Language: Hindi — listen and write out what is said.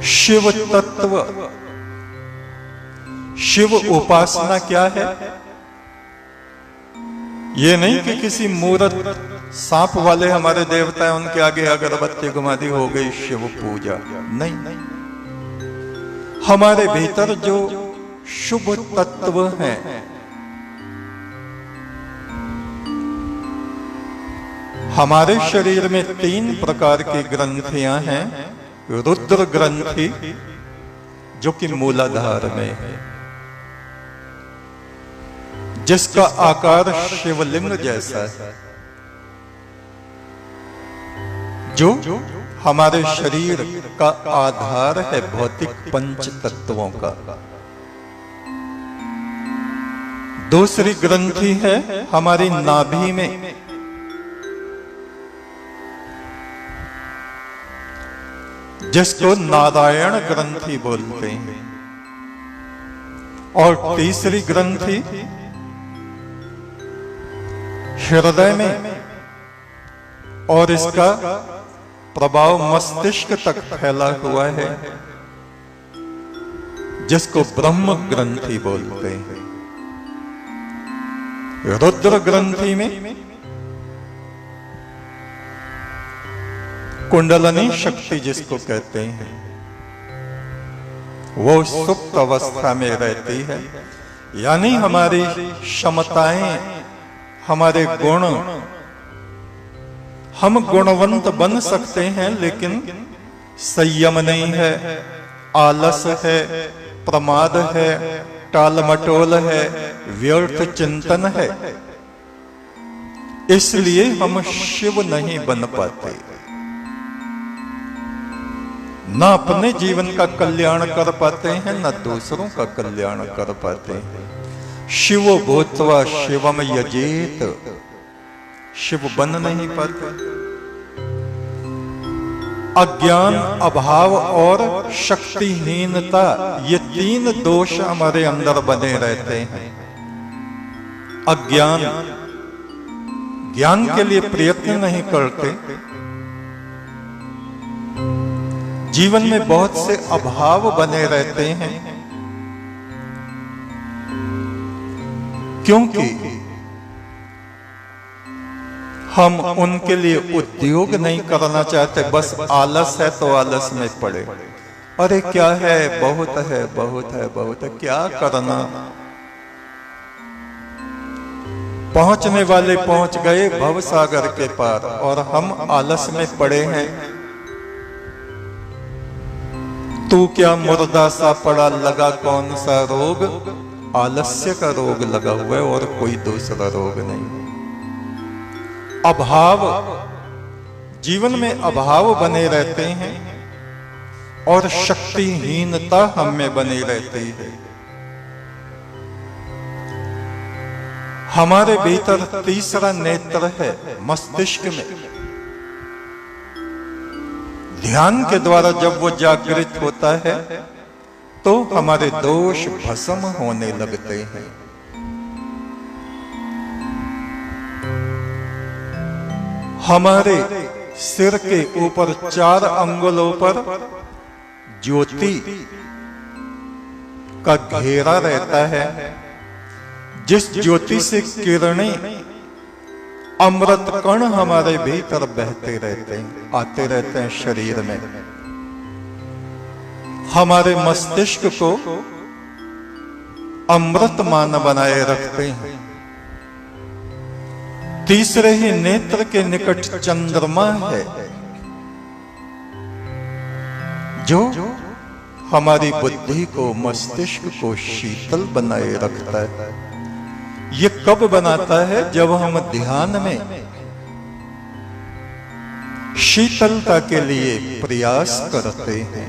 शिव तत्व, शिव उपासना क्या है? ये नहीं कि किसी मूर्त सांप वाले हमारे देवता हैं, उनके आगे अगरबत्ती घुमा दी, हो गई शिव पूजा। नहीं, हमारे भीतर जो शुभ तत्व हैं, हमारे शरीर में 3 प्रकार की ग्रंथियां हैं। रुद्र ग्रंथि जो कि मूलाधार में है, जिसका आकार शिवलिंग जैसा है, जो हमारे शरीर का आधार है भौतिक पंच तत्वों का। दूसरी ग्रंथि है हमारी नाभि में, जिसको नारायण ग्रंथि बोलते हैं। और तीसरी ग्रंथि हृदय में, और इसका प्रभाव मस्तिष्क तक फैला हुआ है, जिसको ब्रह्म ग्रंथि बोलते हैं। रुद्र ग्रंथि में कुंडलनी शक्ति जिसको कहते हैं, वो सुप्त अवस्था में रहती है। यानी हमारी क्षमताएं, हमारे गुण, हम गुणवंत बन सकते हैं, लेकिन संयम नहीं है, आलस है, प्रमाद है, टालमटोल है, व्यर्थ चिंतन है। इसलिए हम शिव नहीं बन पाते, न अपने जीवन का कल्याण कर पाते हैं, न दूसरों का कल्याण कर पाते हैं। शिव भूत्वा शिवम यजेत, शिव बन नहीं पाते। अज्ञान, अभाव और शक्तिहीनता, ये 3 दोष हमारे अंदर बने रहते हैं। अज्ञान, ज्ञान के लिए प्रयत्न नहीं करते। जीवन में बहुत से अभाव बने रहते हैं, क्योंकि हम उनके लिए उद्योग नहीं करना चाहते। बस आलस है तो आलस में पड़े, अरे क्या है, बहुत है, बहुत है, बहुत है, क्या करना। पहुंचने वाले पहुंच गए भवसागर के पार, और हम आलस में पड़े हैं। तू क्या मुर्दा सा पड़ा, लगा कौन सा रोग? आलस्य का रोग लगा हुआ है, और कोई दूसरा रोग नहीं। अभाव, जीवन में अभाव बने रहते हैं, और शक्तिहीनता हम में बनी रहती है। हमारे भीतर तीसरा नेत्र है मस्तिष्क में। ध्यान के द्वारा जब वो जागृत होता है, तो हमारे दोष भस्म होने लगते हैं। हमारे सिर के ऊपर 4 अंगुलों पर ज्योति का घेरा रहता है, जिस ज्योति से किरणें, अमृत कण हमारे भीतर बहते रहते हैं, आते रहते हैं शरीर में, हमारे मस्तिष्क को अमृतमान बनाए रखते हैं। तीसरे ही नेत्र के निकट चंद्रमा है, जो हमारी बुद्धि को, मस्तिष्क को शीतल बनाए रखता है। ये कब बनाता है? जब हम ध्यान में शीतलता के लिए प्रयास करते हैं।